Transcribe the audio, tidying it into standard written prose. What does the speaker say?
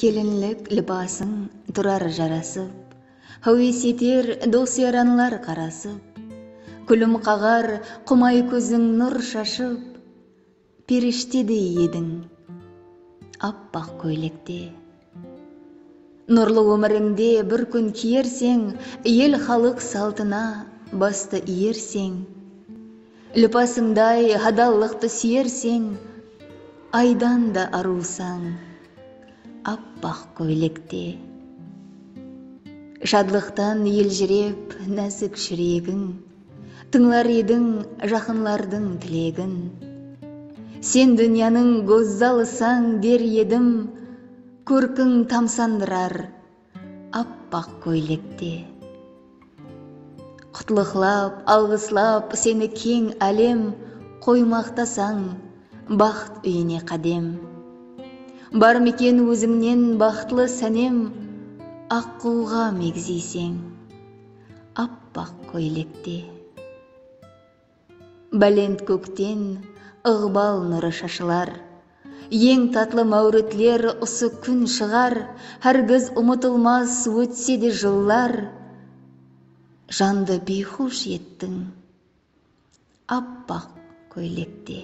Келінлік ліпасың тұрар жарасып, хәуес етер дос яранлар қарасып, күлім қағар құмай көзің нұр шашып, періштедей едің аппақ көйлекте. Нұрлы өміріңде бір күн киерсең, ел халық салтына басты иерсең, ліпасыңдай адаллықты сүйерсең, айдан да арусаң аппақ көйлекте. Шадлықтан елжіреп нәзік жүрегің, тыңлар едің жақынлардың тілегін. Сен дүнияның гөззалысаң дер едім, көркің тамсандырар аппақ көйлекте. Құтлықлап, алғыслап сені кең әлем, қоймақтасаң бақыт үйіне қадем. Бар мекен өзіңнен бақытлы сәнем, аққуға мегзейсең аппақ көйлекте. Бәлент көктен ығбал нұры шашылар, ең татлы мәуретлер ұсы күн шығар, әргіз ұмытылмас өтсе де жыллар, жанды бейхуш еттің аппақ көйлекте.